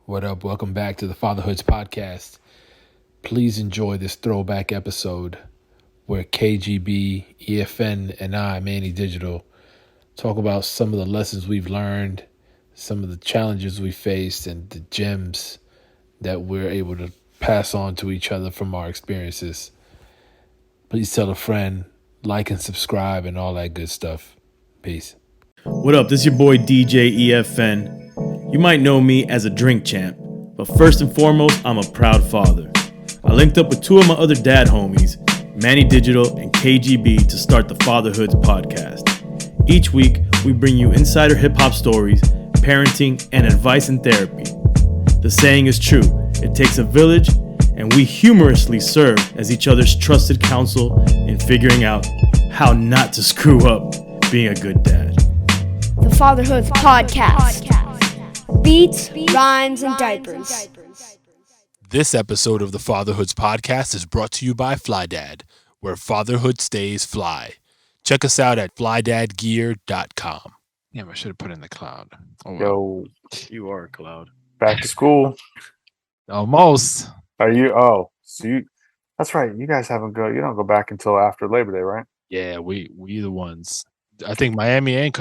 What up? Welcome back to the Fatherhoods Podcast. Please enjoy this throwback episode where KGB, EFN, and I, Manny Digital, talk about some of the lessons we've learned, some of the challenges we faced, and the gems that we're able to pass on to each other from our experiences. Please tell a friend, like and subscribe, and all that good stuff. Peace. What up? This is your boy DJ EFN. You might know me as a drink champ, but first and foremost, I'm a proud father. I linked up with two of my other dad homies, Manny Digital and KGB, to start the Fatherhoods podcast. Each week, we bring you insider hip-hop stories, parenting, and advice and therapy. The saying is true, it takes a village, and we humorously serve as each other's trusted counsel in figuring out how not to screw up being a good dad. The Fatherhood Podcast. Beats, rhymes, and diapers. This episode of the Fatherhoods Podcast is brought to you by FlyDad, where fatherhood stays fly. Check us out at flydadgear.com. Damn, I should have put in the cloud. Oh, yo, You are a cloud. back to school. Almost. Are you? Oh, so you? That's right. You guys haven't go. You don't go back until after Labor Day, right? Yeah, we the ones. I think Miami and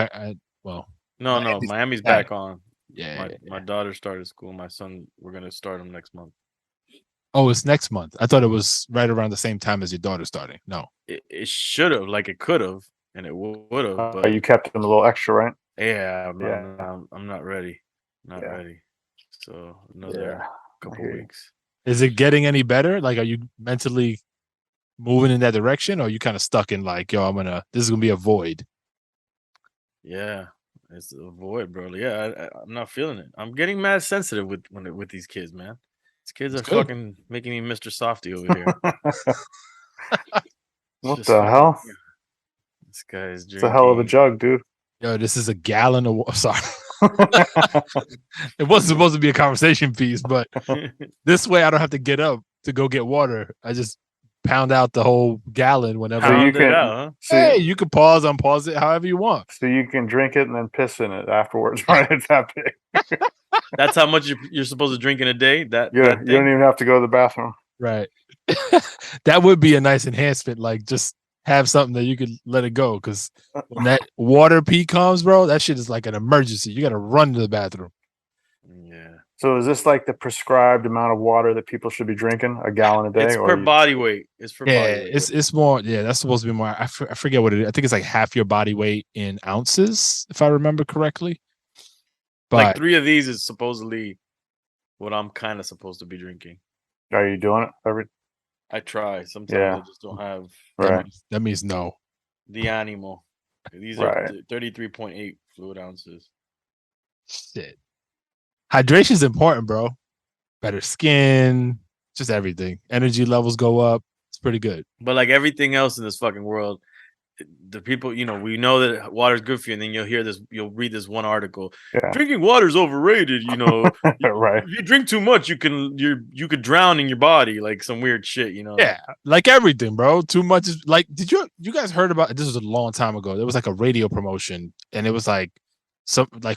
No, Miami's back on. Yeah. My daughter started school. My son, we're gonna start him next month. Oh, it's next month. I thought it was right around the same time as your daughter starting. No. It should have, like it could have, and it would have. But You kept him a little extra, right? yeah, but Yeah. I'm not ready. Not Yeah. ready. So another couple hear you. weeks. Is it getting any better? Like, are you mentally moving in that direction, or are you kind of stuck in like, yo, this is gonna be a void? Yeah, it's a void, bro. Yeah, I'm not feeling it. I'm getting mad sensitive with these kids, man. These kids are It's good. fucking making me Mr. Softy over here. What Just the fucking- hell? This guy is drinking. It's a hell of a jug, dude. Yo, this is a gallon of sorry. It wasn't supposed to be a conversation piece, but this way I don't have to get up to go get water. I just pound out the whole gallon whenever. So you Pound it can- out, huh? Hey, you can pause, unpause it, however you want. So you can drink it and then piss in it afterwards, right? It's that big. That's how much you're supposed to drink in a day. That You don't even have to go to the bathroom. Right. That would be a nice enhancement. Like, just have something that you could let it go. Because when that water pee comes, bro, that shit is like an emergency. You got to run to the bathroom. Yeah, So is this like the prescribed amount of water that people should be drinking? A gallon a day? it's per body weight. It's per Yeah, body weight. it's more. Yeah, that's supposed to be more. I forget what it is. I think it's like half your body weight in ounces, if I remember correctly. But Like 3 of these is supposedly what I'm kind of supposed to be drinking. Are you doing it? I try. Sometimes Yeah. I just don't have Right. that means no. the animal. These Right. are 33.8 fluid ounces. Shit. Hydration is important, bro. Better skin, just everything. Energy levels go up. It's pretty good. But like everything else in this fucking world, the people, we know that water is good for you, and then you'll read this one article. Yeah. Drinking water is overrated. Right. If you drink too much, you could drown in your body, like some weird shit. Yeah, like everything, bro. Too much is like. Did you guys heard about? This was a long time ago. There was like a radio promotion, and it was like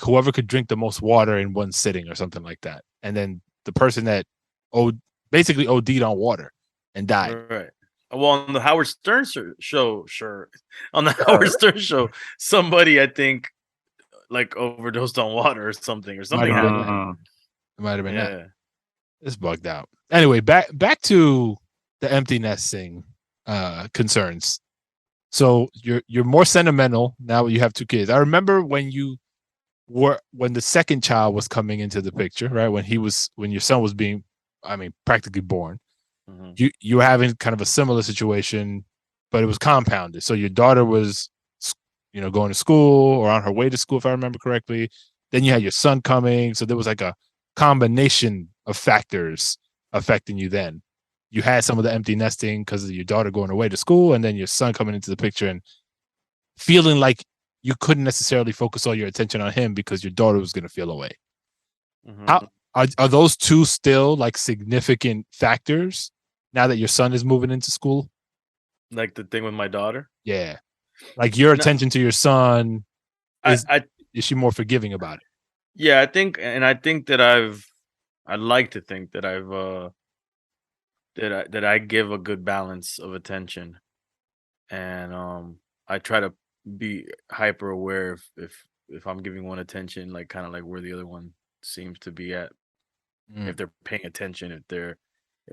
whoever could drink the most water in one sitting or something like that, and then the person that basically OD'd on water and died. Right. Well, on the Howard Stern show, on the Howard Stern show, somebody I think like overdosed on water or something Might have been happened. It might have been that. Yeah. It's bugged out. Anyway, back to the empty nesting concerns. So you're more sentimental now that you have 2 kids. I remember when the second child was coming into the picture, right? When your son was being, practically born. Mhm. You were having kind of a similar situation, but it was compounded. So your daughter was, going to school or on her way to school, if I remember correctly. Then you had your son coming. So there was like a combination of factors affecting you then. You had some of the empty nesting because of your daughter going away to school, and then your son coming into the picture and feeling like you couldn't necessarily focus all your attention on him because your daughter was going to feel away. Mhm. Are those 2 still like significant factors now that your son is moving into school? Like the thing with my daughter. Yeah. Like your attention to your son, I is she more forgiving about it? Yeah, I think that I've I like to think that I give a good balance of attention, and I try to be hyper aware if I'm giving one attention, like kind of like where the other one seems to be at, if Mm. they're paying attention, if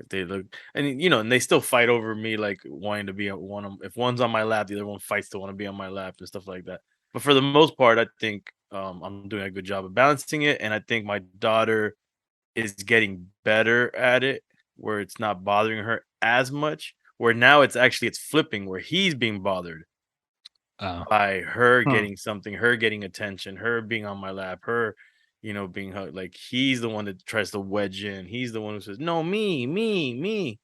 they look, and and they still fight over me, like wanting to be at one of, if one's on my lap, the other one fights to want to be on my lap and stuff like that. But for the most part, I think I'm doing a good job of balancing it, and I think my daughter is getting better at it, where it's not bothering her as much, where now it's flipping, where he's being bothered Oh, by her Hmm. getting something, her getting attention, her being on my lap, her, being hugged. Like he's the one that tries to wedge in. He's the one who says, "No, me, me, me."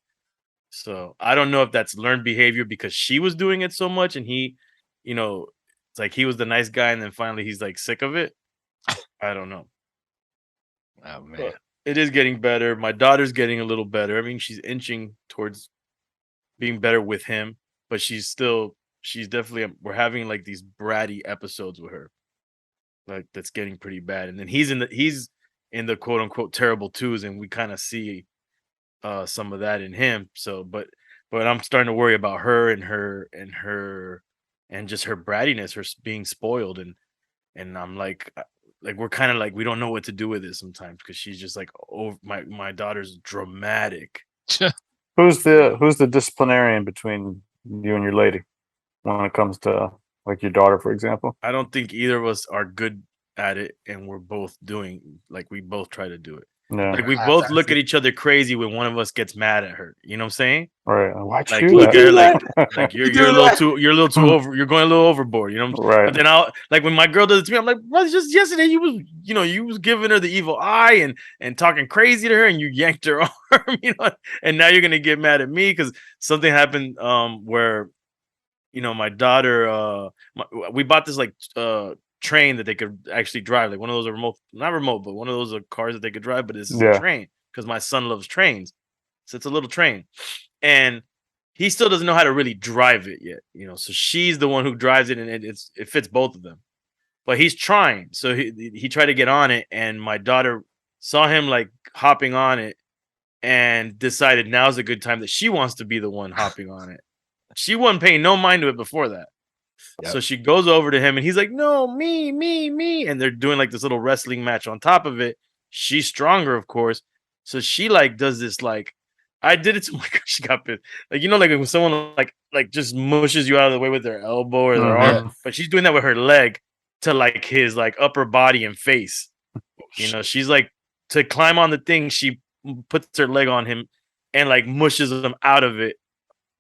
So I don't know if that's learned behavior because she was doing it so much, and he, it's like he was the nice guy, and then finally he's like sick of it. I don't know. oh man. But it is getting better. My daughter's getting a little better. I mean, she's inching towards being better with him, but she's definitely, we're having like these bratty episodes with her. Like that's getting pretty bad. And then he's in the quote unquote terrible twos, and we kind of see some of that in him. So but I'm starting to worry about her and just her brattiness, being spoiled, and I'm like we're kind of like we don't know what to do with it sometimes because she's just like, oh, my daughter's dramatic. Who's the disciplinarian between you and your lady when it comes to like your daughter, for example? I don't think either of us are good at it, and we're both we both try to do it. Yeah, Like we both look at each other crazy when one of us gets mad at her. You know what I'm saying? right. Why'd you Like do look at her that? like you're a little too over, you're going a little overboard, Right. but then I'll, like, when my girl does it to me, I'm like, brother, just yesterday you was giving her the evil eye and talking crazy to her, and you yanked her arm, and now you're gonna get mad at me because something happened where my daughter we bought this like train that they could actually drive, like one of those remote, not remote, but one of those cars that they could drive, but this is a Yeah. train because my son loves trains. So it's a little train, and he still doesn't know how to really drive it yet, so she's the one who drives it, and it fits both of them, but he's trying. So he tried to get on it, and my daughter saw him like hopping on it and decided now's a good time that she wants to be the one hopping on it. She wasn't paying no mind to it before that. Yep. So she goes over to him, and he's like, "No, me, me, me." And they're doing like this little wrestling match on top of it. She's stronger, of course. So she like does this like, I did it to my girl. She got pissed. Like, like when someone like just mushes you out of the way with their elbow or their arm, Yeah. Mhm. but she's doing that with her leg to like his like upper body and face. She's like, to climb on the thing, she puts her leg on him and like mushes him out of it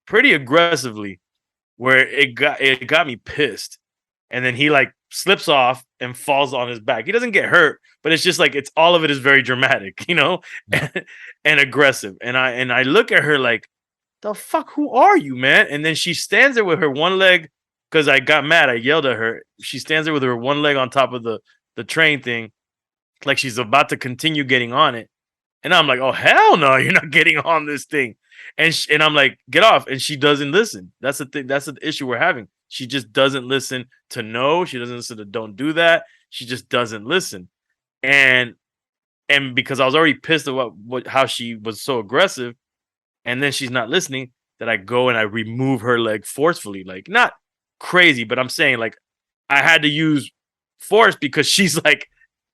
pretty aggressively, where it got me pissed. And then he like slips off and falls on his back. He doesn't get hurt, but it's just like, it's all of it is very dramatic, Yeah. and aggressive. And I look at her like, the fuck, who are you, man? And then she stands there with her one leg, because I got mad. I yelled at her. She stands there with her one leg on top of the train thing, like she's about to continue getting on it. And I'm like, oh hell no, you're not getting on this thing. And I'm like, get off. And she doesn't listen. That's the thing. That's the issue we're having. She just doesn't listen to no. She doesn't listen to don't do that. She just doesn't listen. And because I was already pissed at how she was so aggressive, and then she's not listening, that I go and I remove her leg forcefully, like not crazy, but I'm saying like I had to use force because she's like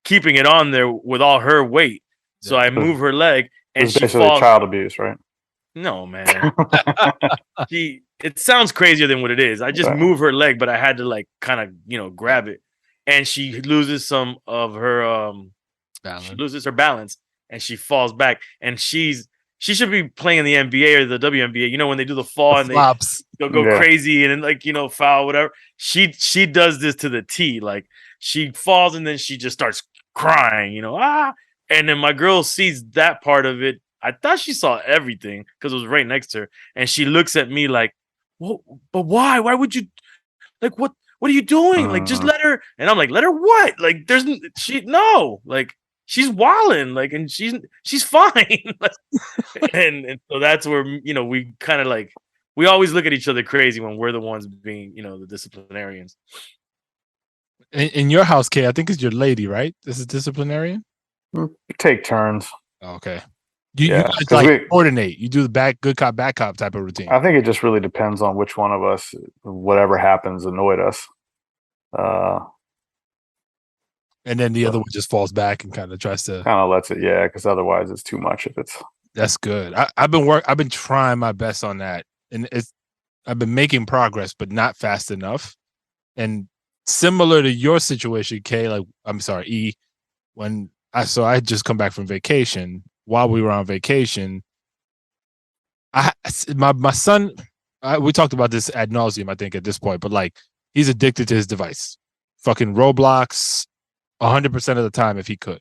keeping it on there with all her weight. So Yeah. I move her leg, and It's she basically falls. child abuse, right? No, man. It sounds crazier than what it is. I just Right. move her leg, but I had to like kind of, grab it. And she loses some of her she Balance. loses her balance, and she falls back. And she should be playing in the NBA or the WNBA, when they do the fall and Flops. they'll go Yeah. crazy and then like, foul, whatever. She does this to the T. Like she falls and then she just starts crying, and then my girl sees that part of it. I thought she saw everything because it was right next to her, and she looks at me like, "Well, but why? Why would you, like, what are you doing? Like, just let her." And I'm like, "Let her what? Like, no, like she's wilding, like, and she's fine." and so that's where we kind of like, we always look at each other crazy when we're the ones being the disciplinarians. In your house, Kay, I think it's your lady, right? This is disciplinarian. Take turns. Okay. You Yeah, guys because like coordinate. You do the good cop, bad cop type of routine. I think it just really depends on which one of us, whatever happens, annoyed us. And then the So other one just falls back and kind of tries to. kind of lets it, yeah, because otherwise it's too much if it's. That's good. I've been trying my best on that, and I've been making progress, but not fast enough. And similar to your situation, K, like I'm sorry, E, when I had just come back from vacation. While we were on vacation, my son, we talked about this ad nauseum, I think, at this point, but like he's addicted to his device, fucking Roblox, 100% of the time if he could.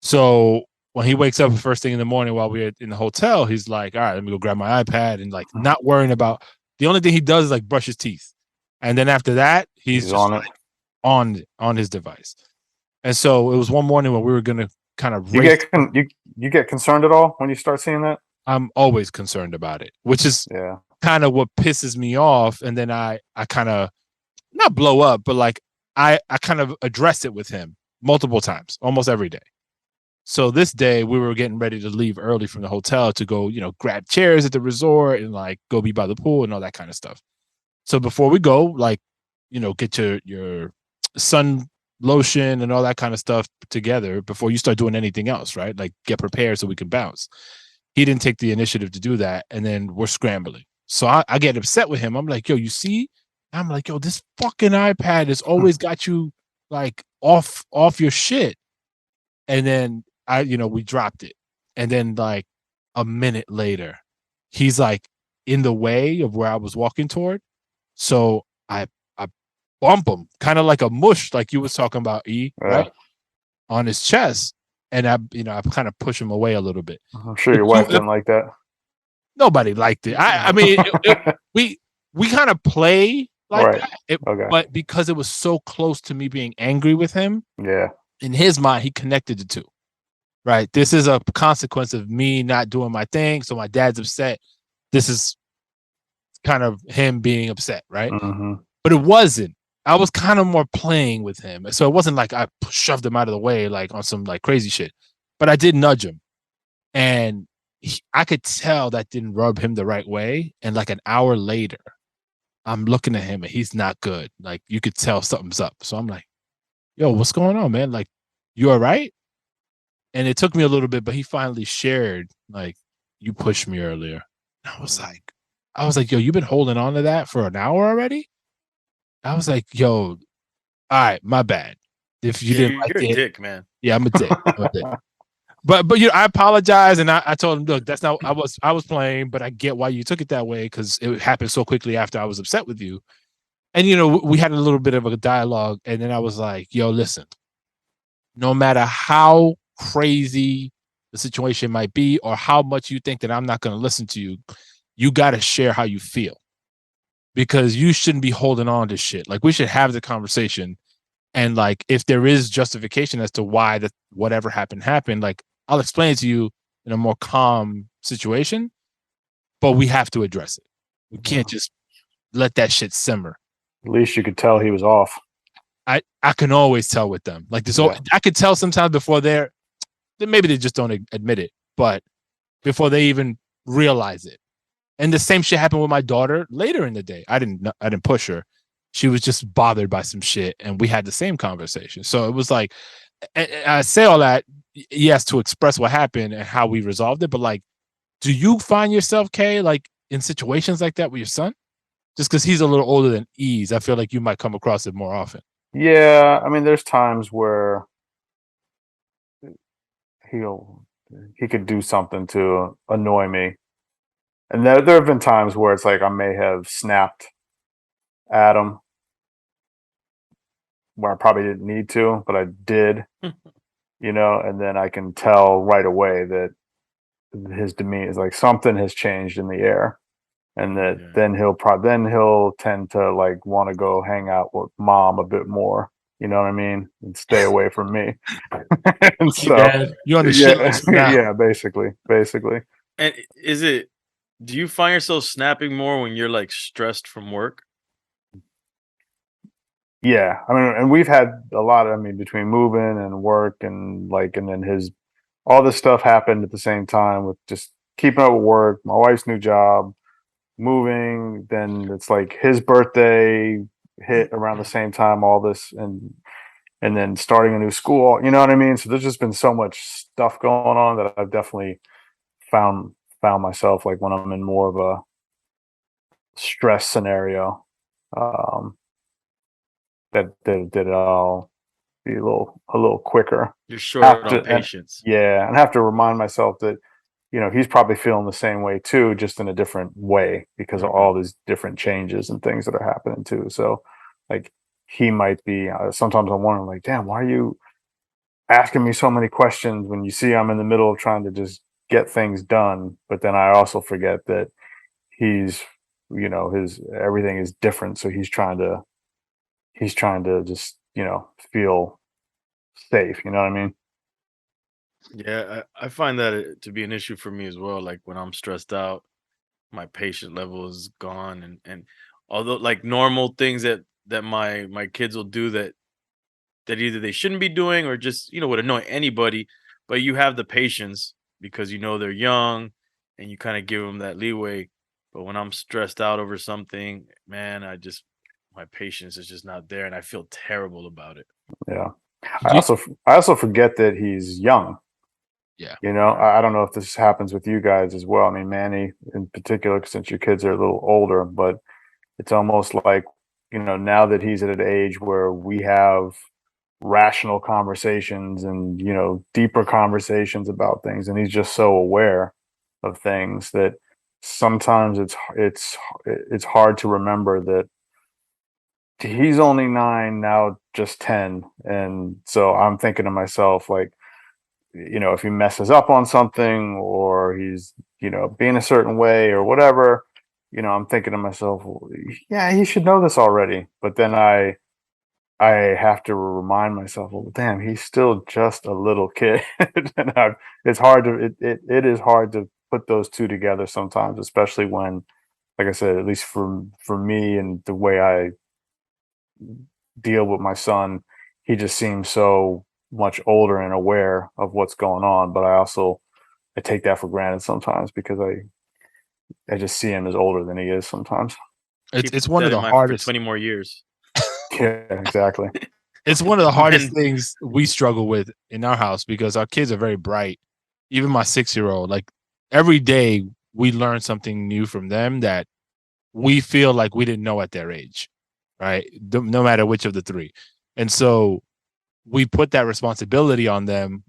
So when he wakes up first thing in the morning while we're in the hotel, he's like, all right, let me go grab my iPad, and like not worrying about the only thing he does is like brush his teeth. And then after that, he's just on it. Like on his device. And so it was one morning when we were gonna kind of race. You get concerned at all when you start seeing that? I'm always concerned about it, which is kind of what pisses me off. And then I kind of not blow up, but like I kind of address it with him multiple times, almost every day. So this day we were getting ready to leave early from the hotel to go, grab chairs at the resort and like go be by the pool and all that kind of stuff. So before we go, like, get your sun lotion and all that kind of stuff together before you start doing anything else, right? Like get prepared so we can bounce. He didn't take the initiative to do that, and then we're scrambling. So I get upset with him. I'm like, yo, you see? I'm like, yo, this fucking iPad has always got you like off your shit. And then we dropped it. And then like a minute later, he's like in the way of where I was walking toward. So I bump him, kind of like a mush, like you was talking about, right? On his chest. And I kind of push him away a little bit. I'm sure your wife didn't like that. Nobody liked it. I mean, we kind of play like that, but because it was so close to me being angry with him, in his mind, he connected the two. Right. This is a consequence of me not doing my thing. So my dad's upset. This is kind of him being upset. Right. Mm-hmm. But it wasn't. I was kind of more playing with him. So it wasn't like I shoved him out of the way, like on some like crazy shit. But I did nudge him. And I could tell that didn't rub him the right way. And like an hour later, I'm looking at him and he's not good. Like you could tell something's up. So I'm like, yo, what's going on, man? Like, you all right? And it took me a little bit, but he finally shared, like, you pushed me earlier. And I was like, yo, you've been holding on to that for an hour already? I was like, yo, all right, my bad. If you didn't like you're a dick, man. Yeah, I'm a dick. But I apologize, and I told him, look, that's not I was playing, but I get why you took it that way because it happened so quickly after I was upset with you. And we had a little bit of a dialogue, and then I was like, yo, listen, no matter how crazy the situation might be or how much you think that I'm not going to listen to you, you got to share how you feel because you shouldn't be holding on to shit. Like we should have the conversation. And like, if there is justification as to why that whatever happened, like I'll explain it to you in a more calm situation, but we have to address it. We can't just let that shit simmer. At least you could tell he was off. I can always tell with them. Like this, I could tell sometimes before maybe they just don't admit it, but before they even realize it. And the same shit happened with my daughter later in the day. I didn't push her. She was just bothered by some shit, and we had the same conversation. So it was like, I say all that, yes, to express what happened and how we resolved it. But like, do you find yourself, Kay, like in situations like that with your son? Just because he's a little older than Ease, I feel like you might come across it more often. Yeah, I mean, there's times where he could do something to annoy me, and there have been times where it's like I may have snapped at him where I probably didn't need to, but I did, and then I can tell right away that his demeanor is like something has changed in the air, and that then he'll tend to like want to go hang out with mom a bit more. You know what I mean? And stay away from me. And so you're on the shit list now. Yeah, basically. And do you find yourself snapping more when you're like stressed from work? Yeah, I mean, and we've had a lot of, between moving and work and then his all this stuff happened at the same time with just keeping up with work, my wife's new job, moving. Then it's like his birthday hit around the same time, all this, and then starting a new school. You know what I mean? So there's just been so much stuff going on that I've definitely found myself like when I'm in more of a stress scenario, um, that I'll be a little quicker. You're short on And patience. yeah, and have to remind myself that he's probably feeling the same way too, just in a different way because of all these different changes and things that are happening too. So, like, he might be. Sometimes I'm wondering, like, damn, why are you asking me so many questions when you see I'm in the middle of trying to just get things done? But then I also forget that he's, his everything is different, so he's trying to just feel safe. You know what I mean? Yeah, I find that to be an issue for me as well. Like when I'm stressed out, my patient level is gone, and although like normal things that my kids will do that either they shouldn't be doing or just would annoy anybody, but you have the patience because they're young, and you kind of give them that leeway. But when I'm stressed out over something, man, my patience is just not there, and I feel terrible about it. Yeah. Do you- I also forget that he's young. yeah. I don't know if this happens with you guys as well. I mean, Manny in particular, since your kids are a little older, but it's almost like, now that he's at an age where we have rational conversations and, deeper conversations about things, and he's just so aware of things that sometimes it's hard to remember that he's only 9 now, just 10. And so I'm thinking to myself, like, if he messes up on something or he's, being a certain way or whatever, I'm thinking to myself, well, yeah, he should know this already. But then I have to remind myself, well, damn, he's still just a little kid. And it's hard to, it is hard to put those two together sometimes, especially when, like I said, at least for me and the way I deal with my son, he just seems so much older and aware of what's going on. But I take that for granted sometimes because I just see him as older than he is sometimes. It's Keep one of that in the mind for hardest. 20 more years. Yeah, exactly. It's one of the hardest And things we struggle with in our house because our kids are very bright. Even my 6-year-old, like every day we learn something new from them that we feel like we didn't know at their age, right? No matter which of the three. And so we put that responsibility on them,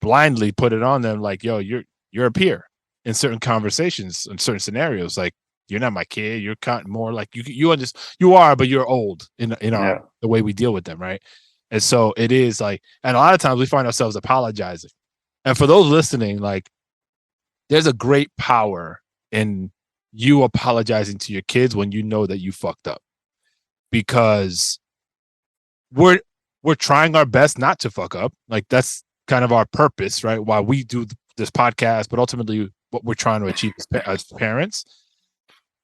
blindly put it on them like, yo, you're a peer in certain conversations, in certain scenarios. Like, you're not my kid. You're kind of more like you are, but you're old in our Yeah. the way we deal with them, right? And so it is like, and a lot of times we find ourselves apologizing. And for those listening, like, there's a great power in you apologizing to your kids when you know that you fucked up, because we're we're trying our best not to fuck up. Like, that's kind of our purpose, right? Why we do this podcast, but ultimately what we're trying to achieve as parents.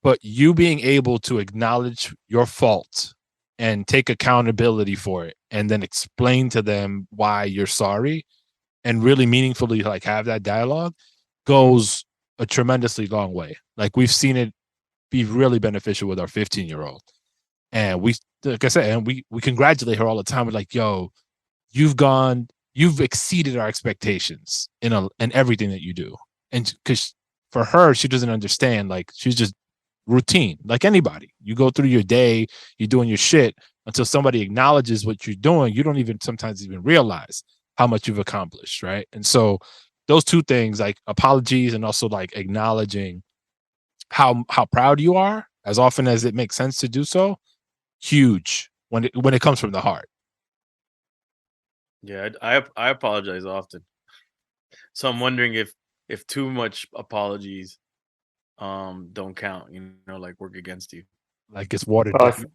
But you being able to acknowledge your fault and take accountability for it, and then explain to them why you're sorry, and really meaningfully like have that dialogue, goes a tremendously long way. Like, we've seen it be really beneficial with our 15-year-old. And we, like I said, and we congratulate her all the time. We're like, yo, you've exceeded our expectations in everything that you do. And because for her, she doesn't understand, like, she's just routine, like anybody. You go through your day, you're doing your shit until somebody acknowledges what you're doing. You don't even sometimes even realize how much you've accomplished, right? And so those two things, like apologies and also like acknowledging how proud you are as often as it makes sense to do so, huge when it comes from the heart. yeah, I apologize often. So I'm wondering if too much apologies don't count, like work against you. Like, it's watered Well, down.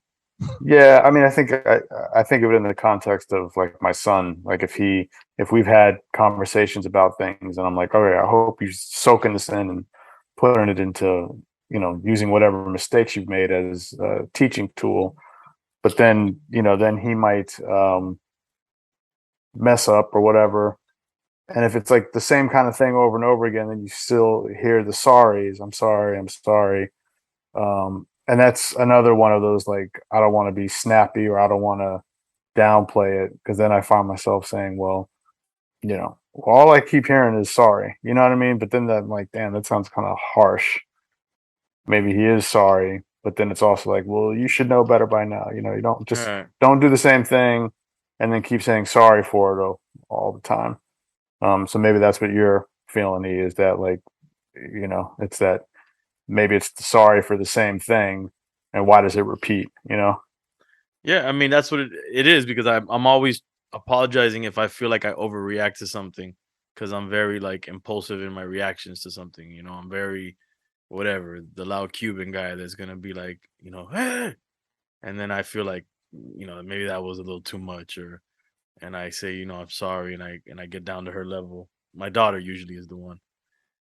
yeah, I mean, I think of it in the context of like my son. Like if we've had conversations about things, and I'm like, okay, I hope you're soaking this in and putting it into, using whatever mistakes you've made as a teaching tool. But then, then he might mess up or whatever, And if it's like the same kind of thing over and over again, then you still hear the sorries. I'm sorry. I'm sorry. And that's another one of those, like, I don't want to be snappy or I don't want to downplay it, because then I find myself saying, well, all I keep hearing is sorry. You know what I mean? But then I'm like, damn, that sounds kind of harsh. Maybe he is sorry, but then it's also like, well, you should know better by now. You don't just don't do the same thing and then keep saying sorry for it all the time. So maybe that's what you're feeling, is that, like, it's that maybe it's sorry for the same thing, and why does it repeat? Yeah, I mean that's what it is, because I'm always apologizing if I feel like I overreact to something, because I'm very like impulsive in my reactions to something. I'm very whatever, the loud Cuban guy that's gonna be like, "Hey!" And then I feel like maybe that was a little too much, and I say, I'm sorry, and I get down to her level. My daughter usually is the one,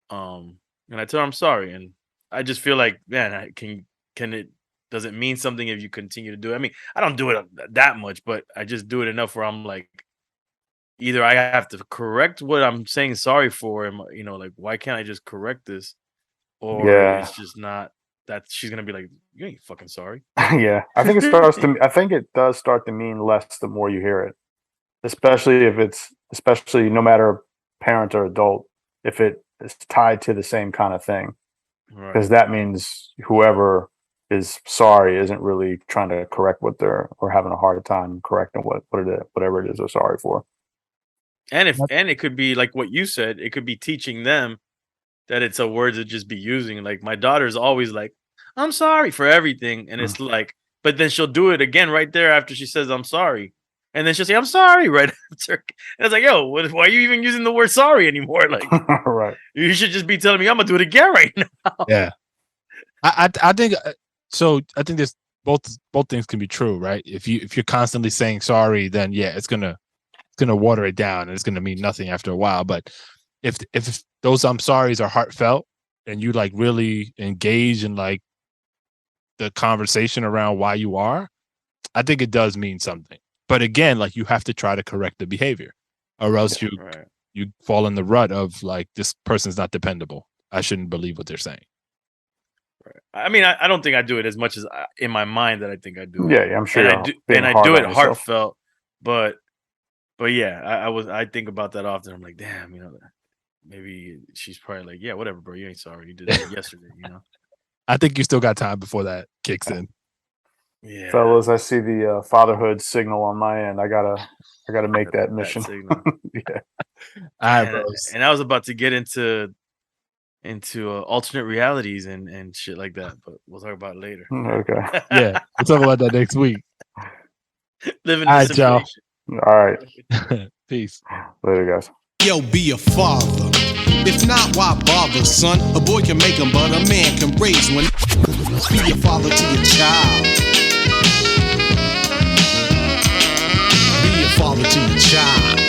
and I tell her I'm sorry, and I just feel like, man, can it does it mean something if you continue to do it? I mean, I don't do it that much, but I just do it enough where I'm like, either I have to correct what I'm saying sorry for, and like, why can't I just correct this? Or Yeah. it's just not that she's gonna be like, you ain't fucking sorry. Yeah. I think it does start to mean less the more you hear it, especially no matter parent or adult, if it is tied to the same kind of thing, Right. because that means whoever is sorry isn't really trying to correct or having a hard time correcting whatever it is they're sorry for. And it could be like what you said, it could be teaching them that it's a word to just be using. Like my daughter's always like, I'm sorry for everything. And it's like, but then she'll do it again right there after she says I'm sorry. And then she'll say, I'm sorry right after. And it's like, yo, why are you even using the word sorry anymore? Like, Right. you should just be telling me I'm gonna do it again right now. Yeah. I think so. I think this both things can be true, right? If you're constantly saying sorry, then yeah, it's gonna water it down and it's gonna mean nothing after a while. But if those I'm sorry's are heartfelt and you like really engage in like the conversation around why you are, I think it does mean something. But again, like you have to try to correct the behavior, or else you fall in the rut of like, this person's not dependable. I shouldn't believe what they're saying. Right. I mean, I don't think I do it as much as in my mind that I think I do it. Yeah, I'm sure. And I do it heartfelt, but yeah, I think about that often. I'm like, damn, maybe she's probably like, yeah, whatever, bro, you ain't sorry. You did that yesterday, I think you still got time before that kicks in. Yeah, fellas, I see the fatherhood signal on my end. I gotta make that mission. Yeah. All right, bros. And I was about to get into alternate realities and shit like that, but we'll talk about it later. Okay. Yeah, we'll talk about that next week. Living in simulation. All right. Peace. Later, guys. Yo, be a father. If not, why bother, son? A boy can make 'em, but a man can raise one. Be a father to your child. Be a father to your child.